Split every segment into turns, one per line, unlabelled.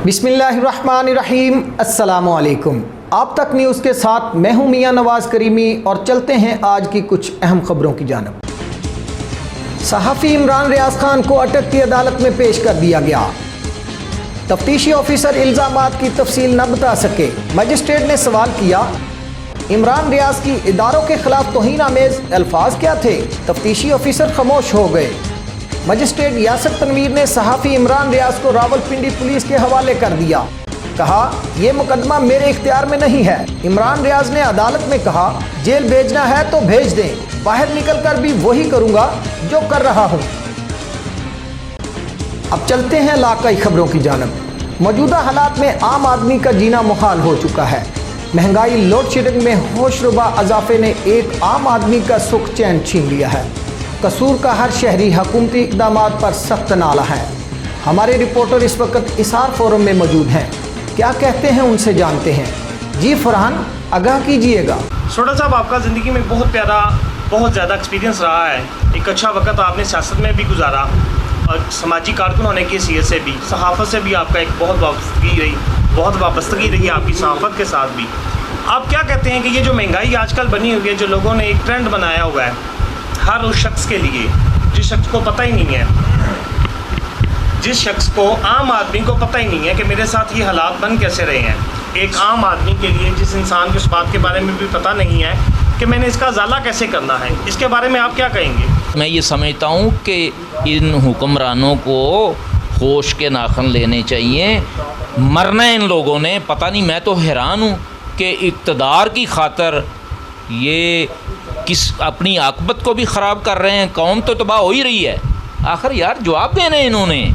बिस्मिल्लाहिर्रहमानिर्रहीम, अस्सलामुअलैकुम। आप तक न्यूज़ के साथ मैं हूं मियां नवाज़ करीमी और चलते हैं आज की कुछ अहम खबरों की जानिब। सहाफ़ी इमरान रियाज खान को अटक की अदालत में पेश कर दिया गया। तफ्तीशी ऑफिसर इल्ज़ामात की तफसील न बता सके। मजिस्ट्रेट ने सवाल किया, इमरान रियाज की इदारों के खिलाफ तौहीन आमेज़ अल्फाज क्या थे? तफ्तीशी ऑफिसर खामोश हो गए। मजिस्ट्रेट यासर तनवीर ने सहाफ़ी इमरान रियाज को रावलपिंडी पुलिस के हवाले कर दिया। कहा, यह मुकदमा मेरे इख्तियार में नहीं है। इमरान रियाज ने अदालत में कहा, जेल भेजना है तो भेज दें, बाहर निकल कर भी वही करूंगा जो कर रहा हूं। अब चलते हैं इलाकाई खबरों की जानिब। मौजूदा हालात में आम आदमी का जीना मुहाल हो चुका है। महंगाई, लोड शेडिंग में होशरुबा इजाफे ने एक आम आदमी का सुख चैन छीन लिया है। कसूर का हर शहरी हुकूमती इक़दामात पर सख्त नाला है। हमारे रिपोर्टर इस वक्त इसार फोरम में मौजूद हैं। क्या कहते हैं उनसे जानते हैं। जी फरहान, आगाह कीजिएगा।
सोडा साहब, आपका ज़िंदगी में बहुत प्यारा, बहुत ज़्यादा एक्सपीरियंस रहा है। एक अच्छा वक्त आपने सियासत में भी गुजारा और समाजी कारकुन होने की हैसियत से भी, सहाफ़त से भी आपका एक बहुत वाबस्तगी रही आपकी सहाफ़त के साथ भी। आप क्या कहते हैं कि ये जो महंगाई आजकल बनी हुई है, जो लोगों ने एक ट्रेंड बनाया हुआ है हर उस शख्स के लिए जिस शख्स को पता ही नहीं है, जिस शख्स को, आम आदमी को पता ही नहीं है कि मेरे साथ ये हालात बन कैसे रहे हैं। एक आम आदमी के लिए, जिस इंसान को इस बात के बारे में भी पता नहीं है कि मैंने इसका ज़ाला कैसे करना है, इसके बारे में आप क्या कहेंगे?
मैं ये समझता हूँ कि इन हुक्मरानों को होश के नाखन लेने चाहिए। मरना इन लोगों ने, पता नहीं, मैं तो हैरान हूँ कि इक़्तिदार की खातर ये किस अपनी आकबत को भी ख़राब कर रहे हैं। कौम तो तबाह हो ही रही है। आखिर यार जवाब देना है इन्होंने,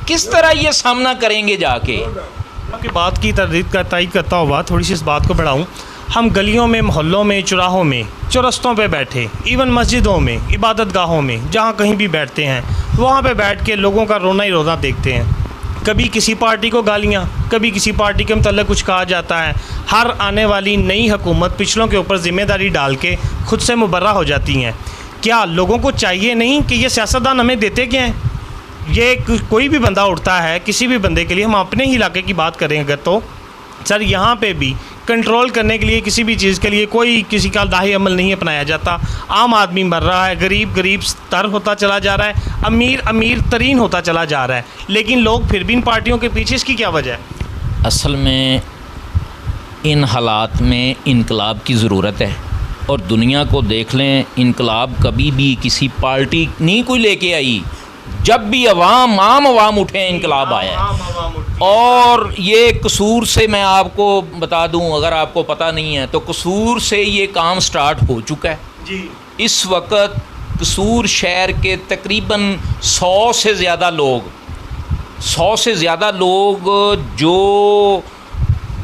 किस तरह ये सामना करेंगे जाके।
आपकी बात की तायीद करता हुआ थोड़ी सी इस बात को बढ़ाऊँ। हम गलियों में, मोहल्लों में, चौराहों में, चौरस्तों पे बैठे, इवन मस्जिदों में, इबादत गाहों में, जहाँ कहीं भी बैठते हैं, वहाँ पे बैठ के लोगों का रोना ही रोना देखते हैं। कभी किसी पार्टी को गालियाँ, कभी किसी पार्टी के मतलब कुछ कहा जाता है। हर आने वाली नई हुकूमत पिछलों के ऊपर ज़िम्मेदारी डाल के खुद से मुबर्रा हो जाती हैं। क्या लोगों को चाहिए नहीं कि ये सियासतदान हमें देते क्या हैं? ये कोई भी बंदा उठता है, किसी भी बंदे के लिए, हम अपने ही इलाके की बात करें अगर, तो सर यहाँ पे भी कंट्रोल करने के लिए किसी भी चीज़ के लिए कोई किसी का दाही अमल नहीं अपनाया जाता। आम आदमी मर रहा है, गरीब गरीब तर होता चला जा रहा है, अमीर अमीर तरीन होता चला जा रहा है, लेकिन लोग फिर भी इन पार्टियों के पीछे। इसकी क्या वजह है?
असल में इन हालात में इनकलाब की ज़रूरत है। और दुनिया को देख लें, इनकलाब कभी भी किसी पार्टी नहीं कोई लेके आई। जब भी आम आवाम उठे, इनकलाब आया है। और ये कसूर से, मैं आपको बता दूं, अगर आपको पता नहीं है तो कसूर से ये काम स्टार्ट हो चुका है
जी। इस
इस वक्त कसूर शहर के तकरीबन 100 से ज़्यादा लोग जो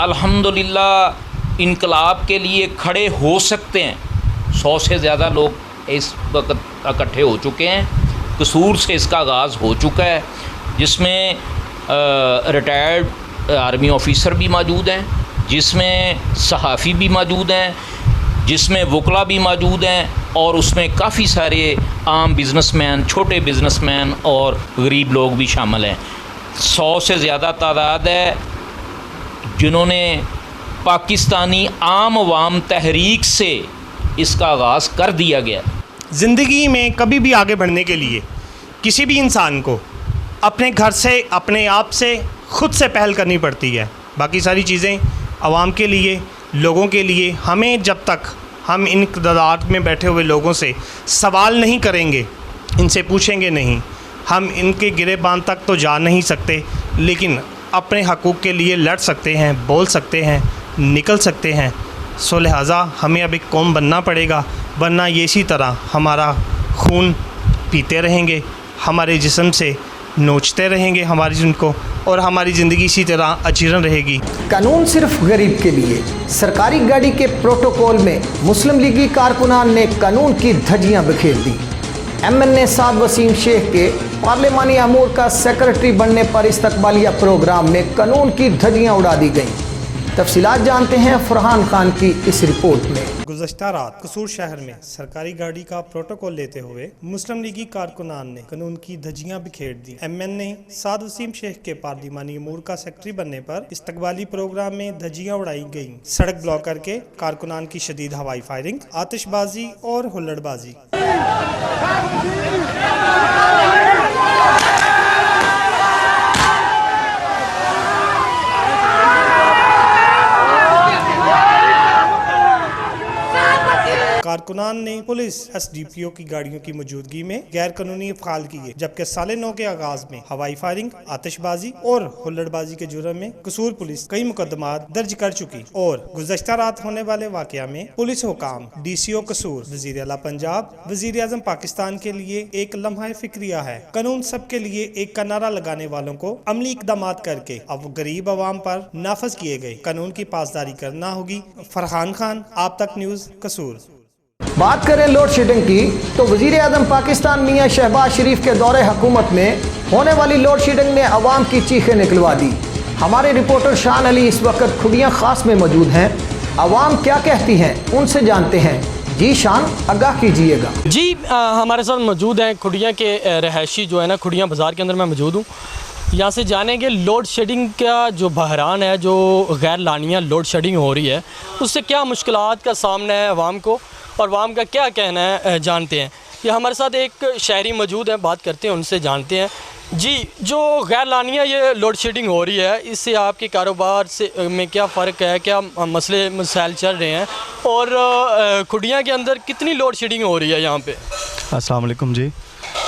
अल्हम्दुलिल्लाह इनकलाब के लिए खड़े हो सकते हैं, 100 से ज़्यादा लोग इस वक्त इकट्ठे हो चुके हैं। कसूर से इसका आगाज़ हो चुका है, जिसमें रिटायर्ड आर्मी ऑफिसर भी मौजूद हैं, जिसमें सहाफ़ी भी मौजूद हैं, जिसमें वकला भी मौजूद हैं, और उसमें काफ़ी सारे आम बिज़नेसमैन, छोटे बिज़नेसमैन और गरीब लोग भी शामिल हैं। 100 से ज़्यादा तादाद है जिन्होंने पाकिस्तानी आम अवाम तहरीक से इसका आगाज़ कर दिया गया।
ज़िंदगी में कभी भी आगे बढ़ने के लिए किसी भी इंसान को अपने घर से, अपने आप से, ख़ुद से पहल करनी पड़ती है। बाकी सारी चीज़ें आवाम के लिए, लोगों के लिए। हमें जब तक हम इन इक़्तिदार में बैठे हुए लोगों से सवाल नहीं करेंगे, इनसे पूछेंगे नहीं, हम इनके गिरेबान तक तो जा नहीं सकते, लेकिन अपने हकूक़ के लिए लड़ सकते हैं, बोल सकते हैं, निकल सकते हैं। सो लिहाजा हमें अब एक कौम बनना पड़ेगा, वरना ये इसी तरह हमारा खून पीते रहेंगे, हमारे जिस्म से नोचते रहेंगे हमारी जिनको, और हमारी ज़िंदगी इसी तरह अजीरन रहेगी।
कानून सिर्फ गरीब के लिए। सरकारी गाड़ी के प्रोटोकॉल में मुस्लिम लीगी कारकुनान ने कानून की धज्जियां बिखेर दी। MNA साद वसीम शेख के पार्लिमानी अमूर का सेक्रेटरी बनने पर इस्तकबालिया प्रोग्राम में कानून की धज्जियां उड़ा दी गईं। तफसीलात जानते हैं फरहान खान की इस रिपोर्ट में।
गुज़श्ता रात कसूर शहर में सरकारी गाड़ी का प्रोटोकॉल लेते हुए मुस्लिम लीगी कारकुनान ने कानून की धज्जियां बिखेर दी। MN ने साद वसीम शेख के पार्लिमानी अमूर का सेक्रेटरी बनने पर इस्तकबाली प्रोग्राम में धज्जियां उड़ाई गईं। सड़क ब्लॉक करके कारकुनान की शदीद हवाई फायरिंग, आतिशबाजी और हुल्लड़बाजी। कारकुनान ने पुलिस SDPO की गाड़ियों की मौजूदगी में गैर कानूनी अफ़आल किए, जबकि साल नौ के आगाज में हवाई फायरिंग, आतिशबाजी और हुल्लड़बाजी के जुर्म में कसूर पुलिस कई मुकदमात दर्ज कर चुकी और गुज़श्ता रात होने वाले वाक़या में पुलिस हुकाम, DCO कसूर, वज़ीर आला पंजाब, वज़ीर आज़म पाकिस्तान के लिए एक लम्हा फिक्रिया है। कानून सबके लिए एक का नारा लगाने वालों को अमली इक़दामात करके अब गरीब आवाम पर नाफज किए गए कानून की पासदारी करना होगी। फरहान खान, आप तक न्यूज़, कसूर।
बात करें लोड शेडिंग की तो वज़ीर आज़म पाकिस्तान मियां शहबाज शरीफ के दौरे हुकूमत में होने वाली लोड शेडिंग ने अवाम की चीखें निकलवा दी। हमारे रिपोर्टर शान अली इस वक्त खुडियाँ खास में मौजूद हैं। अवाम क्या कहती हैं उनसे जानते हैं। जी शान, आगाह कीजिएगा।
जी हमारे साथ मौजूद हैं खुडियाँ के रहायशी जो है ना, खुडियाँ बाज़ार के अंदर मैं मौजूद हूँ। यहाँ से जानेंगे लोड शेडिंग का जो बहरान है, जो गैर लानिया लोड शेडिंग हो रही है, उससे क्या मुश्किलात का सामना है अवाम को और अवाम का क्या कहना है, जानते हैं। ये हमारे साथ एक शहरी मौजूद हैं, बात करते हैं उनसे, जानते हैं। जी, जो गैर लानिया ये लोड शेडिंग हो रही है, इससे आपके कारोबार से में क्या फ़र्क है, क्या मसले मसाइल चल रहे हैं और खुडियाँ के अंदर कितनी लोड शेडिंग हो रही है यहाँ पे?
अस्सलाम वालेकुम जी।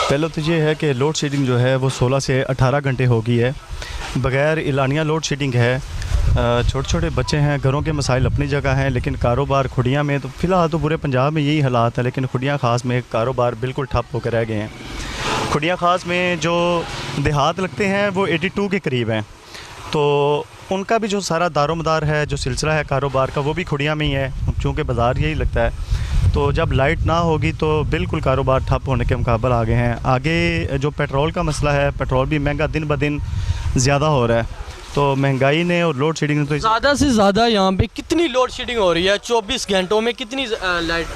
पहले तो ये है कि लोड शेडिंग जो है वो 16 से 18 घंटे हो गई है। बग़ैर एलानिया लोड शेडिंग है। छोटे छोटे बच्चे हैं, घरों के मसाइल अपनी जगह हैं, लेकिन कारोबार खुडियाँ में तो फ़िलहाल तो पूरे पंजाब में यही हालात है, लेकिन खुडियाँ ख़ास में कारोबार बिल्कुल ठप होकर रह गए हैं। खुडियाँ ख़ास में जो देहात लगते हैं वो 82 के करीब हैं, तो उनका भी जो सारा दारोमदार है, जो सिलसिला है कारोबार का, वो भी खुडियाँ में ही है, चूँकि बाज़ार यही लगता है। तो जब लाइट ना होगी तो बिल्कुल कारोबार ठप होने के मुकाबले आगे हैं। आगे जो पेट्रोल का मसला है, पेट्रोल भी महंगा दिन ब दिन ज़्यादा हो रहा है, तो महंगाई ने और लोड शेडिंग ने तो
ज़्यादा से ज़्यादा यहाँ पे कितनी लोड शेडिंग हो रही है? 24 घंटों में कितनी लाइट?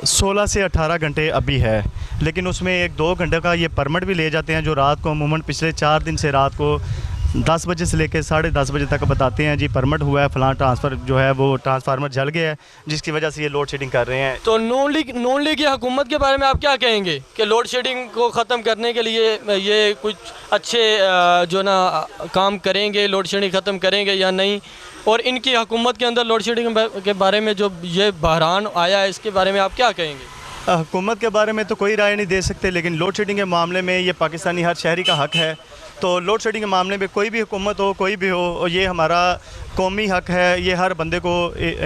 16 से 18 घंटे अभी है, लेकिन उसमें 1-2 घंटे का ये परमिट भी ले जाते हैं, जो रात को अमूमन पिछले 4 दिन से रात को 10 बजे से लेकर 10:30 बजे तक बताते हैं जी परमिट हुआ है, फलां ट्रांसफ़र जो है वो ट्रांसफार्मर जल गया है, जिसकी वजह से ये लोड शेडिंग कर रहे हैं।
तो नून लीग की हुकूमत के बारे में आप क्या कहेंगे कि लोड शेडिंग को ख़त्म करने के लिए ये कुछ अच्छे जो ना काम करेंगे, लोड शेडिंग ख़त्म करेंगे या नहीं? और इनकी हुकूमत के अंदर लोड शेडिंग के बारे में जो ये बहरान आया है, इसके बारे में आप क्या कहेंगे?
हुकूमत के बारे में तो कोई राय नहीं दे सकते, लेकिन लोड शेडिंग के मामले में ये पाकिस्तानी हर शहरी का हक़ है। तो लोड शेडिंग के मामले में कोई भी हुकूमत हो, कोई भी हो, और ये हमारा कौमी हक़ है। ये हर बंदे को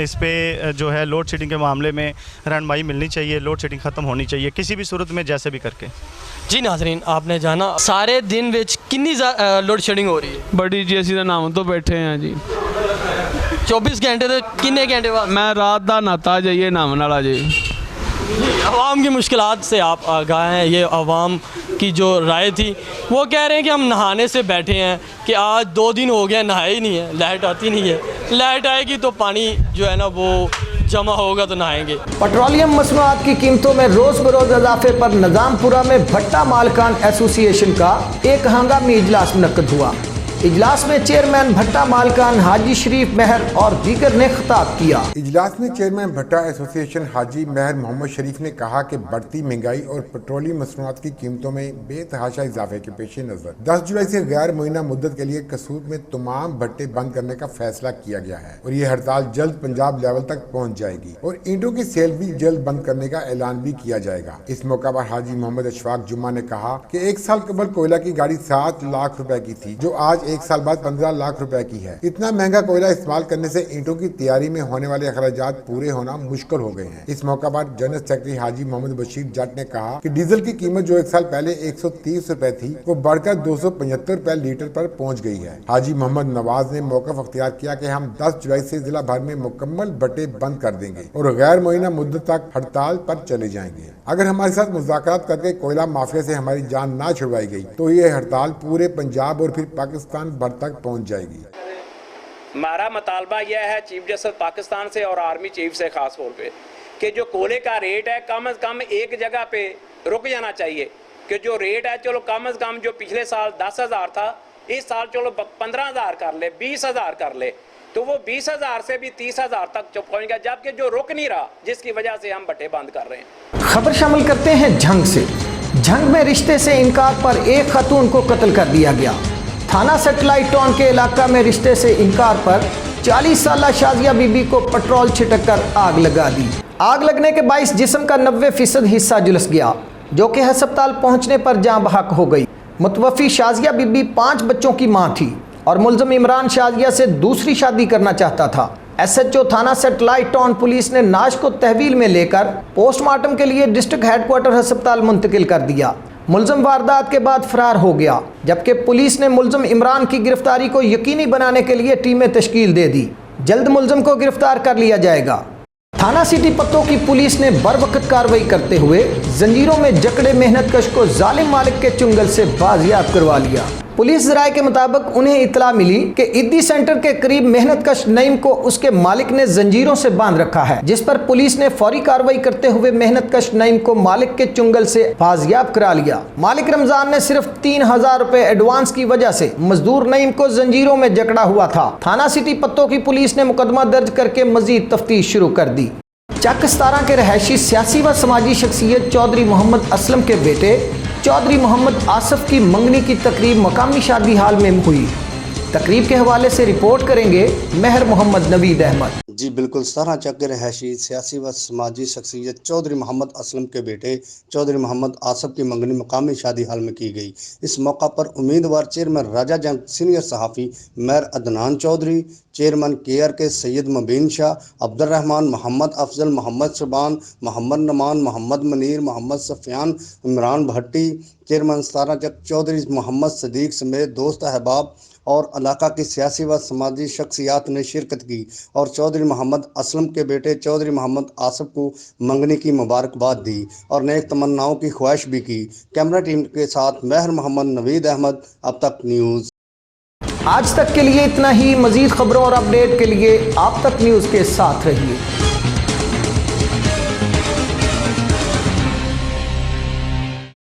इस पे जो है लोड शेडिंग के मामले में रहनुमाई मिलनी चाहिए, लोड शेडिंग ख़त्म होनी चाहिए किसी भी सूरत में, जैसे भी करके।
जी नाज़रीन, आपने जाना सारे दिन विच कितनी लोड शेडिंग हो रही है?
बड़ी जी, असीं तां नाम तो बैठे हैं जी।
24 घंटे तो कितने घंटे बाद?
मैं रात का नाता जाइए नामन वाला जी।
अवाम की मुश्किलात से आप आगाह हैं। ये अवाम की जो राय थी, वो कह रहे हैं कि हम नहाने से बैठे हैं कि आज 2 दिन हो गया नहाए ही नहीं है, लाइट आती नहीं है, लाइट आएगी तो पानी जो है ना वो जमा होगा तो नहाएंगे।
पेट्रोलियम मसनूआत की कीमतों में रोज़ बरोज़ इजाफे पर निज़ामपुरा में भट्टा मालकान एसोसिएशन का एक हंगामी इजलास मुनक्कद हुआ। इजलास में चेयरमैन भट्टा मालकान हाजी शरीफ महर और दीगर ने खिताब किया।
इजलास में चेयरमैन भट्टा एसोसिएशन हाजी महर मोहम्मद शरीफ ने कहा कि बढ़ती महंगाई और पेट्रोलियम मसनूआत की कीमतों में बेतहाशा इजाफे के पेश नजर 10 जुलाई से गैर मुइना मुद्दत के लिए कसूर में तमाम भट्टे बंद करने का फैसला किया गया है और ये हड़ताल जल्द पंजाब लेवल तक पहुँच जाएगी और ईंटों की सेल भी जल्द बंद करने का ऐलान भी किया जाएगा। इस मौका पर हाजी मोहम्मद अशफाक जुम्मा ने कहा कि 1 साल कबल कोयला की गाड़ी 7 लाख रुपए की थी, जो आज 1 साल बाद 15 लाख रुपए की है। इतना महंगा कोयला इस्तेमाल करने से ईंटों की तैयारी में होने वाले अखराजात पूरे होना मुश्किल हो गए हैं। इस मौका पर जनरल सेक्रेटरी हाजी मोहम्मद बशीर जट ने कहा कि डीजल की कीमत जो 1 साल पहले 130 रुपए थी, वो बढ़कर 275 रुपए लीटर पर पहुंच गई है। हाजी मोहम्मद नवाज ने मौका अख्तियार किया कि हम 10 जुलाई से जिला भर में मुकम्मल भट्टे बंद कर देंगे और गैर मुइना मुद्दत तक हड़ताल पर चले जाएंगे। अगर हमारे साथ मुज़ाकरात करके कोयला माफिया से हमारी जान ना छुड़वाई गई तो ये हड़ताल पूरे पंजाब और फिर पाकिस्तान भर तक पहुंच जाएगी।
हमारा मुतालबा यह है चीफ जस्टिस पाकिस्तान से और आर्मी चीफ से ख़ास तौर पे कि जो कोयले का रेट है कम से कम एक जगह पे रुक जाना चाहिए कि जो रेट है चलो कम से कम जो पिछले साल 10,000 था इस साल चलो 15,000 कर ले 20,000 कर ले तो वो 20,000 से भी 30,000 तक पहुँच गया जबकि जो रुक नहीं रहा जिसकी वजह से हम भट्टे बंद कर रहे हैं।
खबर शामिल करते हैं झंग से। झंग में रिश्ते से इनकार पर एक खातून को कत्ल कर दिया गया। थाना सैटेलाइट टाउन के इलाका में रिश्ते से इनकार पर 40 साल शाजिया बीबी को पेट्रोल छिटक कर आग लगा दी। आग लगने के बाइस जिस्म का 90% हिस्सा झुलस गया जो कि अस्पताल पहुंचने पर जान बहक हो गई। मुतवफ़ी शाजिया बीबी 5 बच्चों की मां थी और मुलज़िम इमरान शाजिया से दूसरी शादी करना चाहता था। SHO थाना सैटेलाइट टाउन पुलिस ने नाश को तहवील में लेकर पोस्टमार्टम के लिए डिस्ट्रिक्ट हेडक्वार्टर अस्पताल मुंतकिल कर दिया। मुलज़िम वारदात के बाद फरार हो गया जबकि पुलिस ने मुलज़िम इमरान की गिरफ्तारी को यकीनी बनाने के लिए टीमें तश्कील दे दी। जल्द मुलज़िम को गिरफ्तार कर लिया जाएगा। थाना सिटी पत्तों की पुलिस ने बरवक्त कार्रवाई करते हुए जंजीरों में जकड़े मेहनतकश को जालिम मालिक के चुंगल से बाजियाब करवा लिया। पुलिस ज़राए के मुताबिक उन्हें इतला मिली कि इद्दी सेंटर के करीब मेहनतकश नईम को उसके मालिक ने जंजीरों से बांध रखा है, जिस पर पुलिस ने फौरी कार्रवाई करते हुए मेहनतकश नईम को मालिक के चुंगल से बाजियाब करा लिया। मालिक रमजान ने सिर्फ 3,000 रुपए एडवांस की वजह से मजदूर नईम को जंजीरों में जकड़ा हुआ था। थाना सिटी पत्तों की पुलिस ने मुकदमा दर्ज करके मजीद तफ्तीश शुरू कर दी। चक 17 के रहायशी सियासी व समाजी शख्सियत चौधरी मोहम्मद असलम के बेटे चौधरी मोहम्मद आसफ की मंगनी की तकरीब मकामी शादी हाल में हुई। तकरीब के हवाले से रिपोर्ट करेंगे महर मोहम्मद नवीद अहमद।
जी बिल्कुल, 17 चक के रहायशी सियासी व समाजी शख्सियत चौधरी मोहम्मद असलम के बेटे चौधरी मोहम्मद आसफ की मंगनी मकामी शादी हाल में की गई। इस मौका पर उम्मीदवार चेयरमैन राजा जंग, सीनियर सहाफ़ी mayor Adnan Chaudhry, chairman KRK Syed Mubeen Shah, Abdurrahman, Mohammad Afzal, Mohammad Shaban, Mohammad Naman, Mohammad Munir, Mohammad Sufiyan, Imran Bhatti, chairman 17 Chak Chaudhry Mohammad Sadiq समेत दोस्त अहबाब और इलाका की सियासी व समाजी शख्सियात ने शिरकत की और चौधरी मोहम्मद असलम के बेटे चौधरी मोहम्मद आसफ को मंगनी की मुबारकबाद दी और नेक तमन्नाओं की ख्वाहिश भी की। कैमरा टीम के साथ महर मोहम्मद नवीद अहमद, अब तक न्यूज़।
आज तक के लिए इतना ही। मजीद खबरों और अपडेट के लिए आप तक न्यूज़ के साथ रहिए।